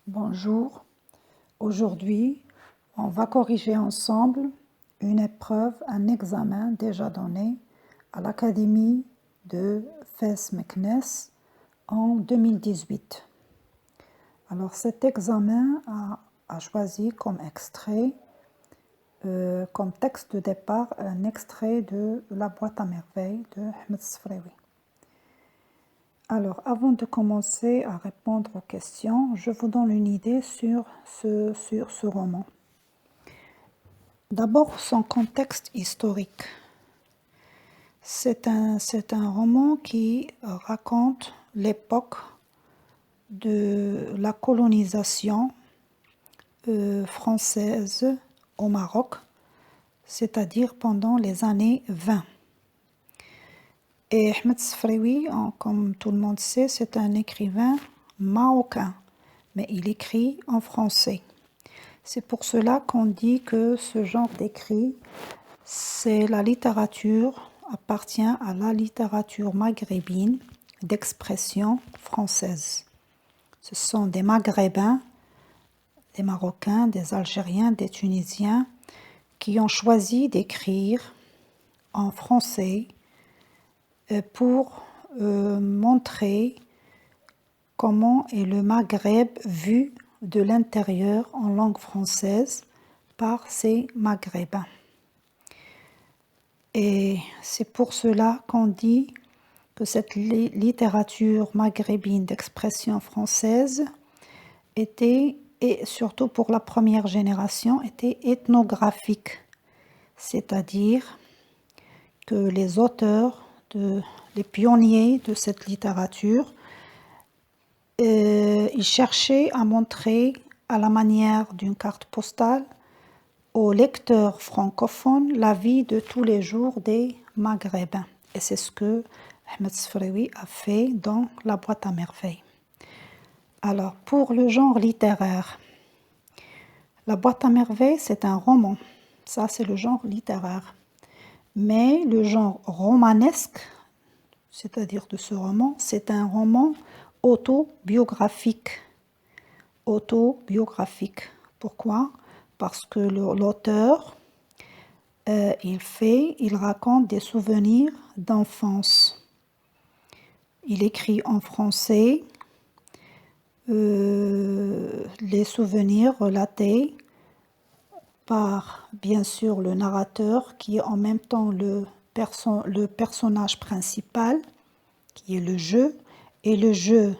Bonjour, aujourd'hui on va corriger ensemble une épreuve, un examen déjà donné à l'Académie de Fès-Meknès en 2018. Alors cet examen a choisi comme extrait, comme texte de départ, un extrait de La boîte à merveilles de Ahmed Sfraoui. Alors, avant de commencer à répondre aux questions, je vous donne une idée sur ce roman. D'abord, son contexte historique. C'est un roman qui raconte l'époque de la colonisation française au Maroc, c'est-à-dire pendant les années 20. Et Ahmed Sfraoui, comme tout le monde sait, c'est un écrivain marocain, mais il écrit en français. C'est pour cela qu'on dit que ce genre d'écrit, c'est la littérature, appartient à la littérature maghrébine d'expression française. Ce sont des Maghrébins, des Marocains, des Algériens, des Tunisiens qui ont choisi d'écrire en français pour montrer comment est le Maghreb vu de l'intérieur en langue française par ces Maghrébins. Et c'est pour cela qu'on dit que cette littérature maghrébine d'expression française était, et surtout pour la première génération, était ethnographique, c'est-à-dire que les auteurs, les pionniers de cette littérature, ils cherchaient à montrer à la manière d'une carte postale aux lecteurs francophones la vie de tous les jours des Maghrébins. Et c'est ce que Ahmed Sfraoui a fait dans La boîte à merveilles. Alors, pour le genre littéraire, La boîte à merveilles, c'est un roman. Ça, c'est le genre littéraire. Mais le genre romanesque, c'est-à-dire de ce roman, c'est un roman autobiographique. Autobiographique. Pourquoi ? Parce que l'auteur, il raconte des souvenirs d'enfance. Il écrit en français les souvenirs relatés par, bien sûr, le narrateur qui est en même temps le personnage principal, qui est le jeu. Et le jeu,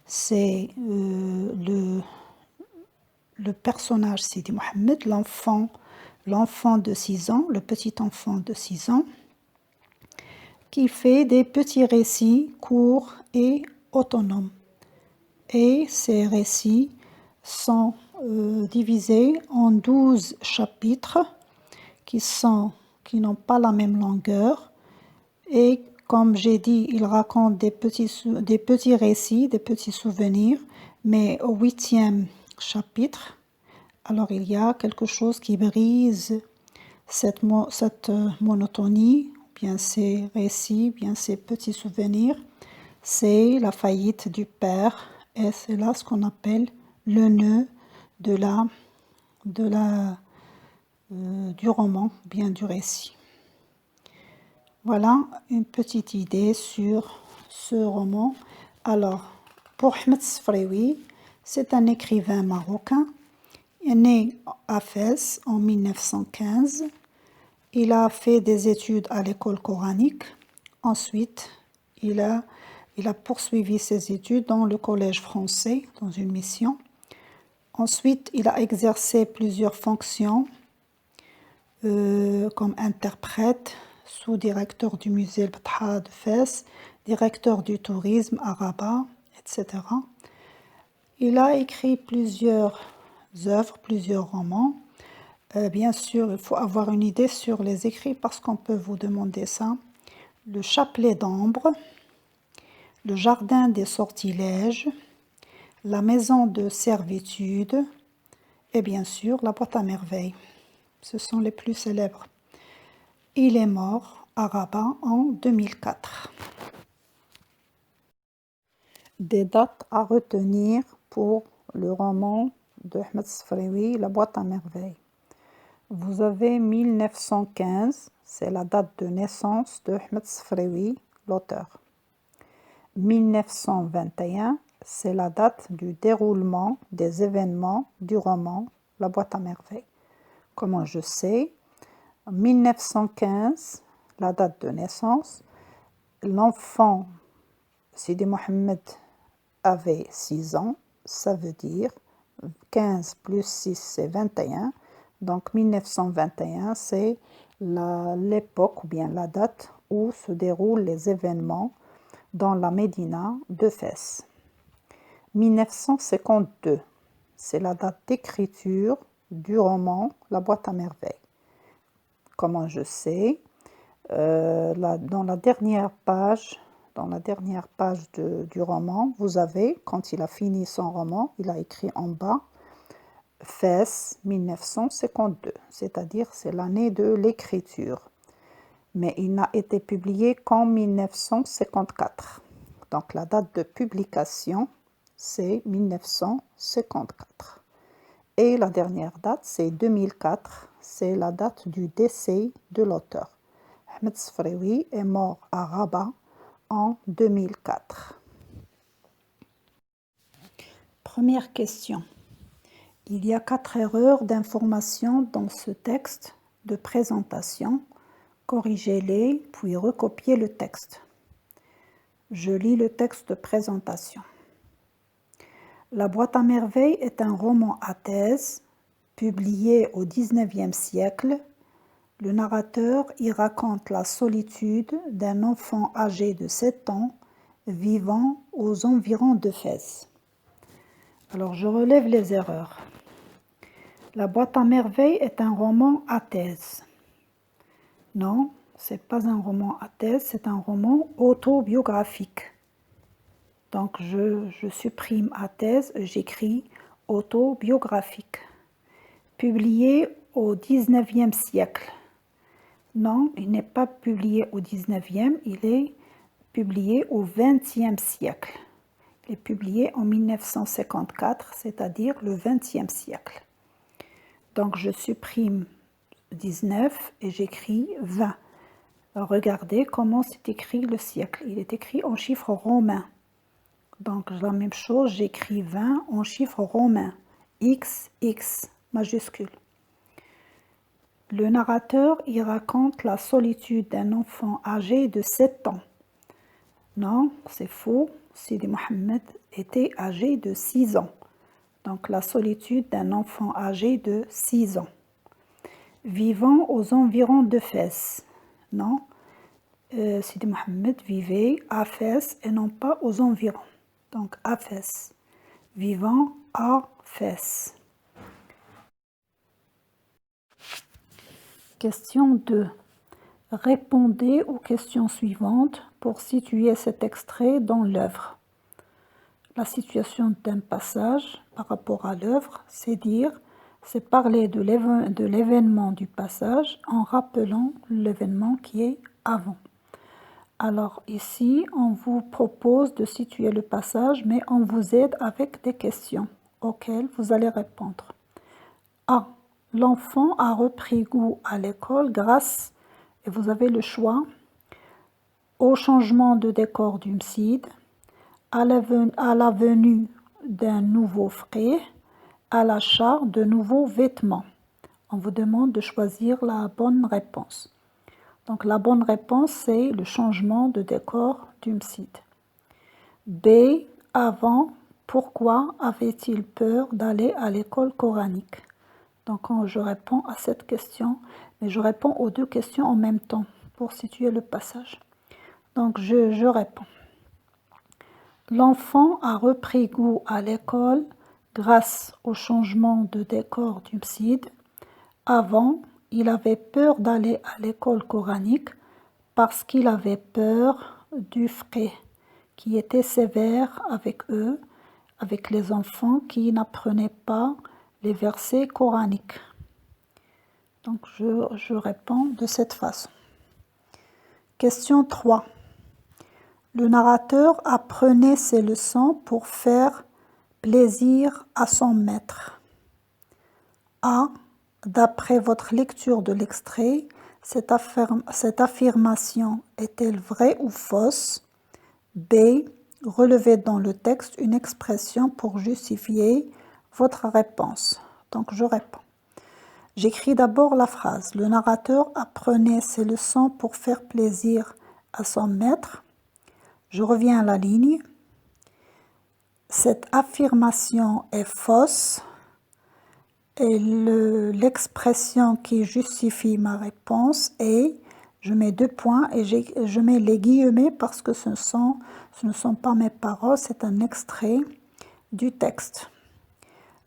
c'est le personnage Sidi Mohamed, l'enfant de 6 ans, le petit enfant de 6 ans, qui fait des petits récits courts et autonomes. Et ces récits sont divisés en 12 chapitres qui n'ont pas la même longueur. Et comme j'ai dit, il raconte des petits récits, des petits souvenirs, mais au 8e chapitre, alors il y a quelque chose qui brise cette monotonie, bien ces récits, bien ces petits souvenirs, c'est la faillite du père, et c'est là ce qu'on appelle le nœud du roman, bien du récit. Voilà une petite idée sur ce roman. Alors, pour Ahmed Sfraoui, c'est un écrivain marocain, né à Fès en 1915. Il a fait des études à l'école coranique. Ensuite, il a poursuivi ses études dans le collège français, dans une mission. Ensuite, il a exercé plusieurs fonctions comme interprète, sous-directeur du musée El-Betha de Fès, directeur du tourisme à Rabat, etc. Il a écrit plusieurs œuvres, plusieurs romans. Bien sûr, il faut avoir une idée sur les écrits parce qu'on peut vous demander ça. Le chapelet d'ambre, le jardin des sortilèges, la maison de servitude et bien sûr la boîte à merveilles. Ce sont les plus célèbres. Il est mort à Rabat en 2004. Des dates à retenir pour le roman de Ahmed Sfraoui, La boîte à merveilles. Vous avez 1915, c'est la date de naissance de Ahmed Sfraoui, l'auteur. 1921, c'est la date du déroulement des événements du roman La boîte à merveilles. Comment je sais? 1915, la date de naissance, l'enfant Sidi Mohamed avait 6 ans, ça veut dire 15 plus 6 c'est 21, donc 1921 c'est l'époque ou bien la date où se déroulent les événements dans la Médina de Fès. 1952, c'est la date d'écriture du roman La boîte à merveilles. Comment je sais? Dans la dernière page du roman, vous avez, quand il a fini son roman, il a écrit en bas Fès 1952, c'est-à-dire c'est l'année de l'écriture. Mais il n'a été publié qu'en 1954. Donc la date de publication, c'est 1954. Et la dernière date, c'est 2004, c'est la date du décès de l'auteur. Ahmed Sfraoui est mort à Rabat en 2004. Première question. Il y a 4 erreurs d'information dans ce texte de présentation. Corrigez-les, puis recopiez le texte. Je lis le texte de présentation. La boîte à merveilles est un roman à thèse, publié au XIXe siècle. Le narrateur y raconte la solitude d'un enfant âgé de 7 ans vivant aux environs de Fès. Alors je relève les erreurs. La boîte à merveilles est un roman à thèse. Non, ce n'est pas un roman à thèse, c'est un roman autobiographique. Donc je supprime à thèse, j'écris autobiographique. Publié au XIXe siècle. Non, il n'est pas publié au XIXe, il est publié au XXe siècle. Il est publié en 1954, c'est-à-dire le XXe siècle. Donc je supprime 19 et j'écris 20. Regardez comment c'est écrit le siècle. Il est écrit en chiffres romains. Donc la même chose, j'écris 20 en chiffres romains. X, X, majuscule. Le narrateur y raconte la solitude d'un enfant âgé de 7 ans. Non, c'est faux. Sidi Mohamed était âgé de 6 ans. Donc la solitude d'un enfant âgé de 6 ans. Vivant aux environs de Fès. Non, Sidi Mohamed vivait à Fès et non pas aux environs. Donc à Fès. Vivant à Fès. Question 2. Répondez aux questions suivantes pour situer cet extrait dans l'œuvre. La situation d'un passage par rapport à l'œuvre, c'est parler de l'événement du passage en rappelant l'événement qui est avant. Alors ici, on vous propose de situer le passage, mais on vous aide avec des questions auxquelles vous allez répondre. A. L'enfant a repris goût à l'école grâce, et vous avez le choix, au changement de décor du MSID, à la venue d'un nouveau frais, à l'achat de nouveaux vêtements. On vous demande de choisir la bonne réponse. Donc la bonne réponse, c'est le changement de décor du MSID. B. Avant, pourquoi avait-il peur d'aller à l'école coranique? Donc je réponds à cette question, mais je réponds aux 2 questions en même temps pour situer le passage. Donc je réponds. L'enfant a repris goût à l'école grâce au changement de décor du MSID. Avant, il avait peur d'aller à l'école coranique parce qu'il avait peur du frais qui était sévère avec eux, avec les enfants qui n'apprenaient pas les versets coraniques. Donc je réponds de cette façon. Question 3. Le narrateur apprenait ses leçons pour faire plaisir à son maître. A. D'après votre lecture de l'extrait, cette affirmation est-elle vraie ou fausse? B. Relevez dans le texte une expression pour justifier votre réponse. Donc je réponds. J'écris d'abord la phrase. Le narrateur apprenait ses leçons pour faire plaisir à son maître. Je reviens à la ligne. Cette affirmation est fausse et l'expression qui justifie ma réponse est, je mets 2 points et je mets les guillemets parce que ce ne sont pas mes paroles, c'est un extrait du texte.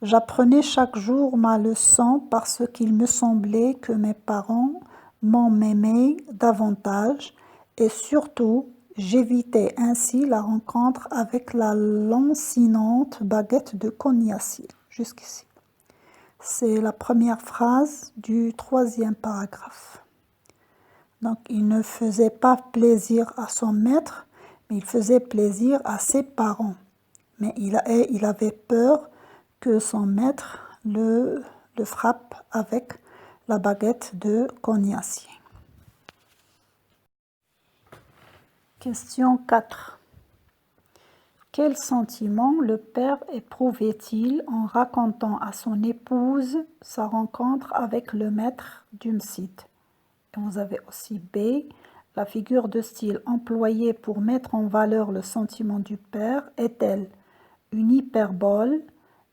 J'apprenais chaque jour ma leçon parce qu'il me semblait que mes parents m'aimaient davantage et surtout, j'évitais ainsi la rencontre avec la lancinante baguette de cognacile. Jusqu'ici. C'est la première phrase du 3e paragraphe. Donc, il ne faisait pas plaisir à son maître, mais il faisait plaisir à ses parents. Mais il avait peur que son maître le frappe avec la baguette de cognacien. Question 4. Quel sentiment le père éprouvait-il en racontant à son épouse sa rencontre avec le maître d'Humcide? Et vous avez aussi B. La figure de style employée pour mettre en valeur le sentiment du père est-elle une hyperbole,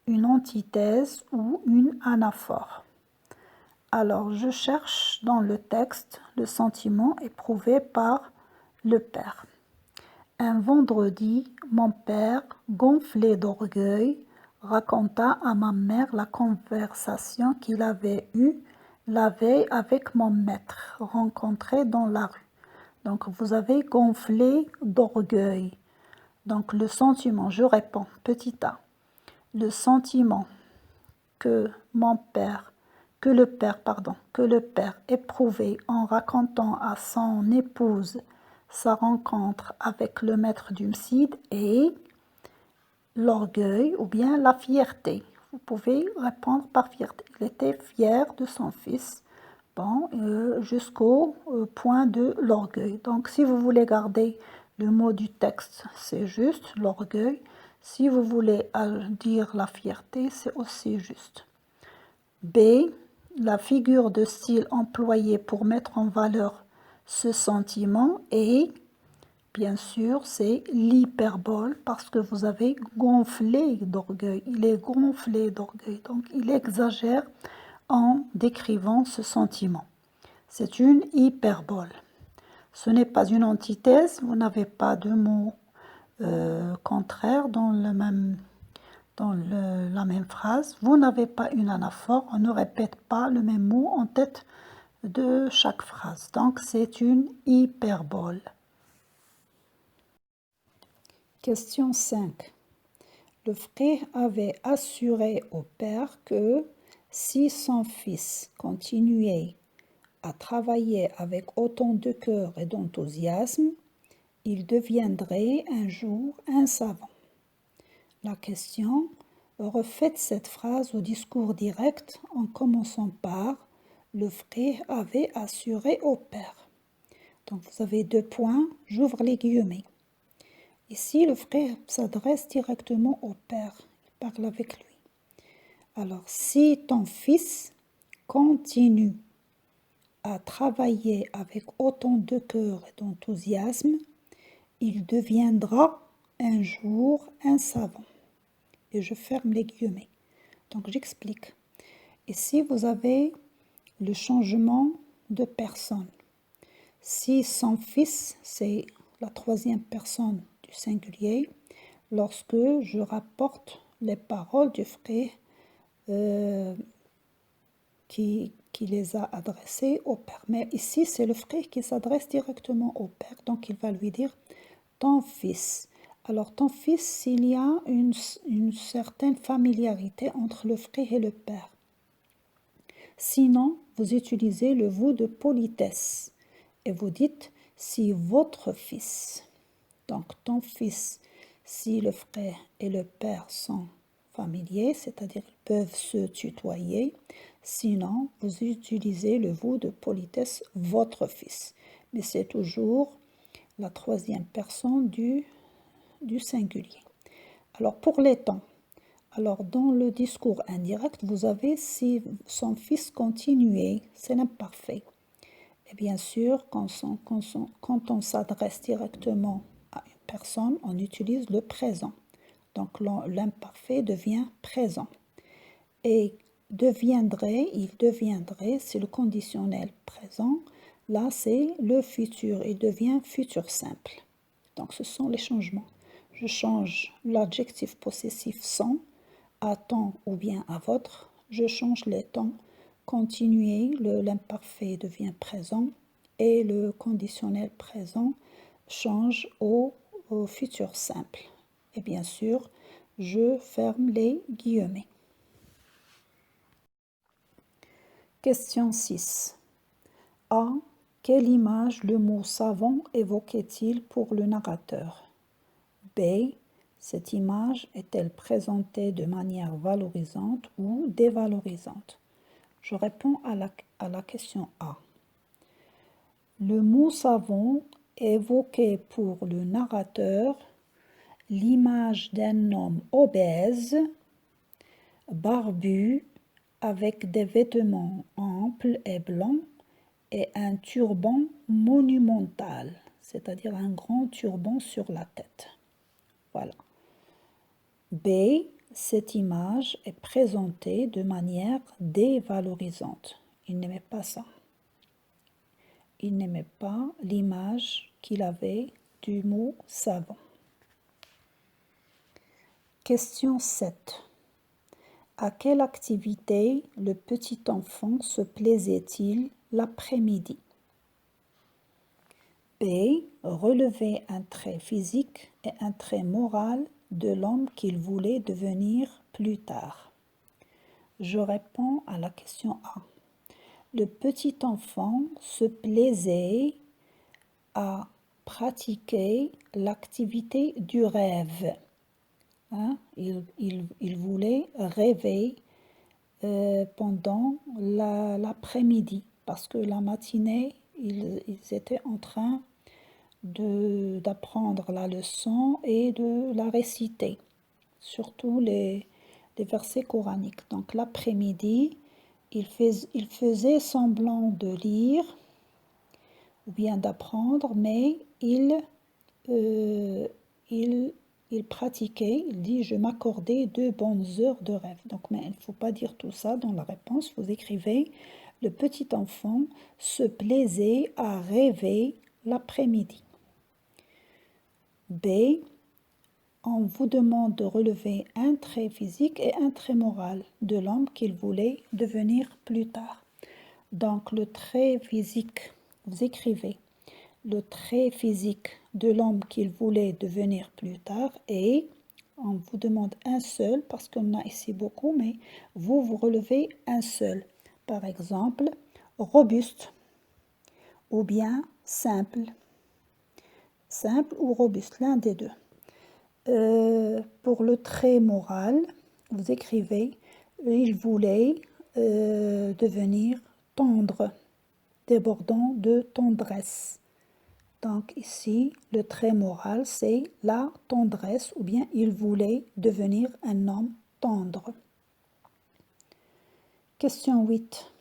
une antithèse ou une anaphore? Alors, je cherche dans le texte le sentiment éprouvé par le père. Un vendredi, mon père, gonflé d'orgueil, raconta à ma mère la conversation qu'il avait eue la veille avec mon maître, rencontré dans la rue. Donc, vous avez gonflé d'orgueil. Donc, le sentiment, je réponds, petit a. Le sentiment que le père éprouvait en racontant à son épouse sa rencontre avec le maître d'Humcide et l'orgueil ou bien la fierté. Vous pouvez répondre par fierté. Il était fier de son fils, jusqu'au point de l'orgueil. Donc, si vous voulez garder le mot du texte, c'est juste l'orgueil. Si vous voulez dire la fierté, c'est aussi juste. B. La figure de style employée pour mettre en valeur ce sentiment et, bien sûr, c'est l'hyperbole parce que vous avez gonflé d'orgueil. Il est gonflé d'orgueil, donc il exagère en décrivant ce sentiment. C'est une hyperbole. Ce n'est pas une antithèse, vous n'avez pas de mot contraire dans la même phrase. Vous n'avez pas une anaphore, on ne répète pas le même mot en tête de chaque phrase. Donc, c'est une hyperbole. Question 5. Le frère avait assuré au père que si son fils continuait à travailler avec autant de cœur et d'enthousiasme, il deviendrait un jour un savant. La question: refaites cette phrase au discours direct en commençant par « le frère avait assuré au père ». Donc vous avez 2 points, j'ouvre les guillemets. Ici, le frère s'adresse directement au père, il parle avec lui. Alors, si ton fils continue à travailler avec autant de cœur et d'enthousiasme, il deviendra un jour un savant. Et je ferme les guillemets. Donc j'explique. Ici, vous avez le changement de personne. Si son fils, c'est la 3e personne du singulier, lorsque je rapporte les paroles du frère qui les a adressées au père. Mais ici, c'est le frère qui s'adresse directement au père. Donc, il va lui dire « ton fils ». Alors, ton fils, il y a une certaine familiarité entre le frère et le père. Sinon, vous utilisez le vous de politesse et vous dites « si votre fils ». Donc, ton fils, si le frère et le père sont familier, c'est-à-dire ils peuvent se tutoyer. Sinon, vous utilisez le vous de politesse votre fils. Mais c'est toujours la troisième personne du singulier. Alors pour les temps, alors dans le discours indirect, vous avez si son fils continuait, c'est l'imparfait. Et bien sûr, quand on s'adresse directement à une personne, on utilise le présent. Donc l'imparfait devient présent. Et il deviendrait, c'est le conditionnel présent. Là, c'est le futur. Il devient futur simple. Donc ce sont les changements. Je change l'adjectif possessif son à ton ou bien à votre. Je change les temps. Continuer, l'imparfait devient présent et le conditionnel présent change au futur simple. Et bien sûr, je ferme les guillemets. Question 6. A. Quelle image le mot savon évoquait-il pour le narrateur? B. Cette image est-elle présentée de manière valorisante ou dévalorisante? Je réponds à la question A. Le mot savon évoquait pour le narrateur l'image d'un homme obèse, barbu, avec des vêtements amples et blancs et un turban monumental, c'est-à-dire un grand turban sur la tête. Voilà. B. Cette image est présentée de manière dévalorisante. Il n'aimait pas ça. Il n'aimait pas l'image qu'il avait du mot savon. Question 7. À quelle activité le petit enfant se plaisait-il l'après-midi? B. Relever un trait physique et un trait moral de l'homme qu'il voulait devenir plus tard. Je réponds à la question A. Le petit enfant se plaisait à pratiquer l'activité du rêve. Hein? Il voulait rêver pendant l'après-midi parce que la matinée, ils étaient en train d'apprendre la leçon et de la réciter, surtout les versets coraniques. Donc l'après-midi, il faisait semblant de lire ou bien d'apprendre, mais il pratiquait, il dit « je m'accordais 2 bonnes heures de rêve ». Donc, mais il ne faut pas dire tout ça dans la réponse, vous écrivez « le petit enfant se plaisait à rêver l'après-midi ». B. On vous demande de relever un trait physique et un trait moral de l'homme qu'il voulait devenir plus tard. Donc, le trait physique, vous écrivez le trait physique de l'homme qu'il voulait devenir plus tard et on vous demande un seul parce qu'on a ici beaucoup, mais vous relevez un seul. Par exemple, robuste ou bien simple. Simple ou robuste, l'un des deux. Pour le trait moral, vous écrivez il voulait devenir tendre, débordant de tendresse. Donc ici, le trait moral, c'est la tendresse ou bien il voulait devenir un homme tendre. Question 8.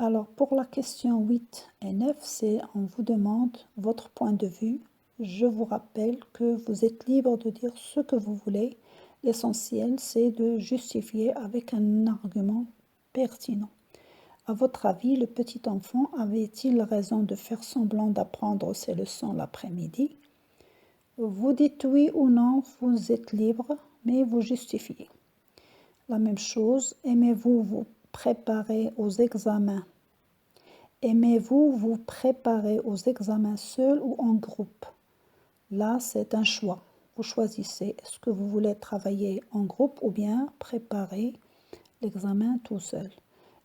Alors pour la question 8 et 9, on vous demande votre point de vue. Je vous rappelle que vous êtes libre de dire ce que vous voulez. L'essentiel, c'est de justifier avec un argument pertinent. À votre avis, le petit enfant avait-il raison de faire semblant d'apprendre ses leçons l'après-midi? Vous dites oui ou non, vous êtes libre, mais vous justifiez. La même chose, aimez-vous vous préparer aux examens? Aimez-vous vous préparer aux examens seul ou en groupe? Là, c'est un choix. Vous choisissez, est-ce que vous voulez travailler en groupe ou bien préparer l'examen tout seul?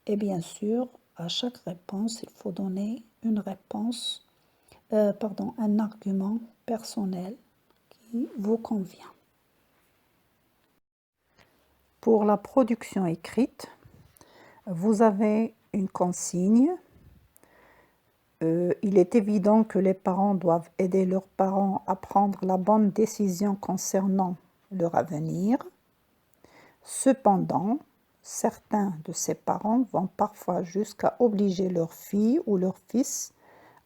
Et bien sûr, à chaque réponse, il faut donner une réponse, un argument personnel qui vous convient. Pour la production écrite, vous avez une consigne. Il est évident que les parents doivent aider leurs parents à prendre la bonne décision concernant leur avenir. Cependant, certains de ces parents vont parfois jusqu'à obliger leur fille ou leur fils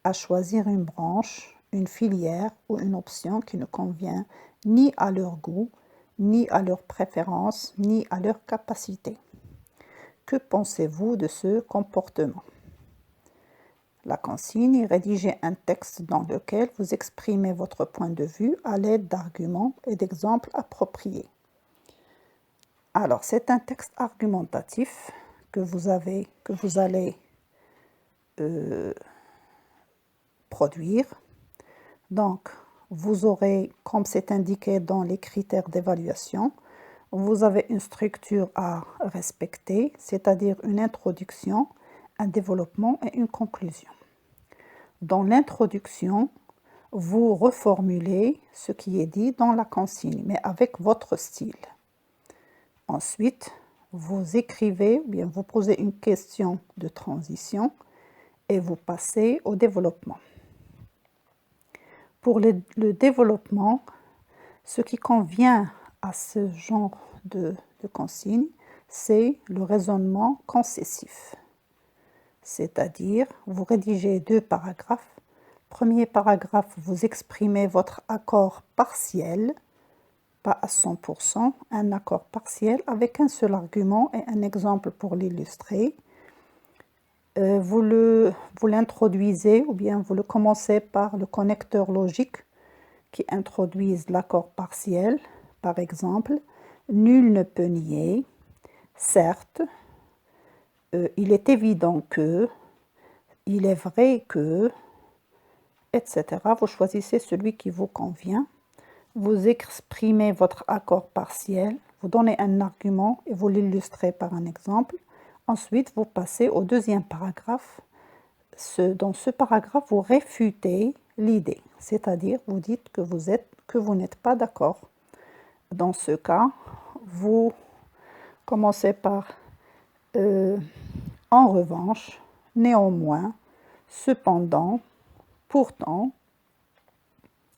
à choisir une branche, une filière ou une option qui ne convient ni à leur goût, ni à leurs préférences, ni à leurs capacités. Que pensez-vous de ce comportement? La consigne est rédiger un texte dans lequel vous exprimez votre point de vue à l'aide d'arguments et d'exemples appropriés. Alors, c'est un texte argumentatif que vous allez produire. Donc, vous aurez, comme c'est indiqué dans les critères d'évaluation, vous avez une structure à respecter, c'est-à-dire une introduction, un développement et une conclusion. Dans l'introduction, vous reformulez ce qui est dit dans la consigne, mais avec votre style. Ensuite, vous écrivez, ou bien vous posez une question de transition et vous passez au développement. Pour le développement, ce qui convient à ce genre de consigne, c'est le raisonnement concessif. C'est-à-dire, vous rédigez 2 paragraphes. Premier paragraphe, vous exprimez votre accord partiel, pas à 100%, un accord partiel avec un seul argument et un exemple pour l'illustrer. Vous l'introduisez ou bien vous le commencez par le connecteur logique qui introduise l'accord partiel. Par exemple, nul ne peut nier, certes, il est évident que, il est vrai que, etc. Vous choisissez celui qui vous convient. Vous exprimez votre accord partiel, vous donnez un argument et vous l'illustrez par un exemple. Ensuite, vous passez au deuxième paragraphe. Dans ce paragraphe, vous réfutez l'idée, c'est-à-dire vous dites que vous n'êtes pas d'accord. Dans ce cas, vous commencez par en revanche, néanmoins, cependant, pourtant,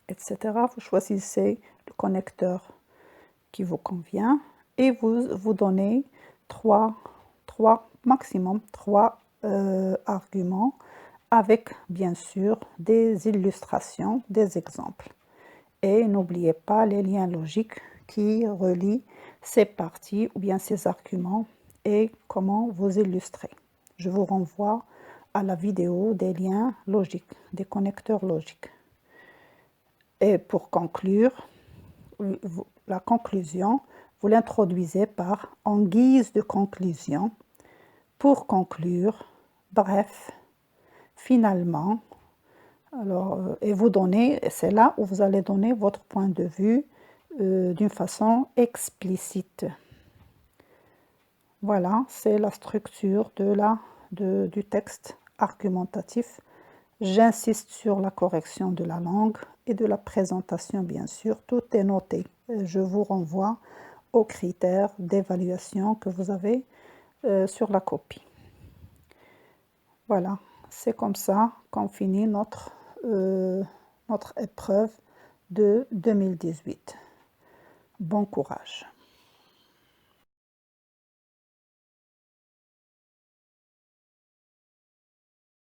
etc. Vous choisissez le connecteur qui vous convient et vous donnez maximum trois arguments avec bien sûr des illustrations, des exemples. Et n'oubliez pas les liens logiques qui relient ces parties ou bien ces arguments et comment vous illustrer. Je vous renvoie à la vidéo des liens logiques, des connecteurs logiques. Et pour conclure, la conclusion, vous l'introduisez par « en guise de conclusion ». Pour conclure, bref, finalement, et vous donnez, c'est là où vous allez donner votre point de vue d'une façon explicite. Voilà, c'est la structure du texte argumentatif. J'insiste sur la correction de la langue et de la présentation, bien sûr. Tout est noté. Je vous renvoie aux critères d'évaluation que vous avez sur la copie. Voilà, c'est comme ça qu'on finit notre épreuve de 2018. Bon courage.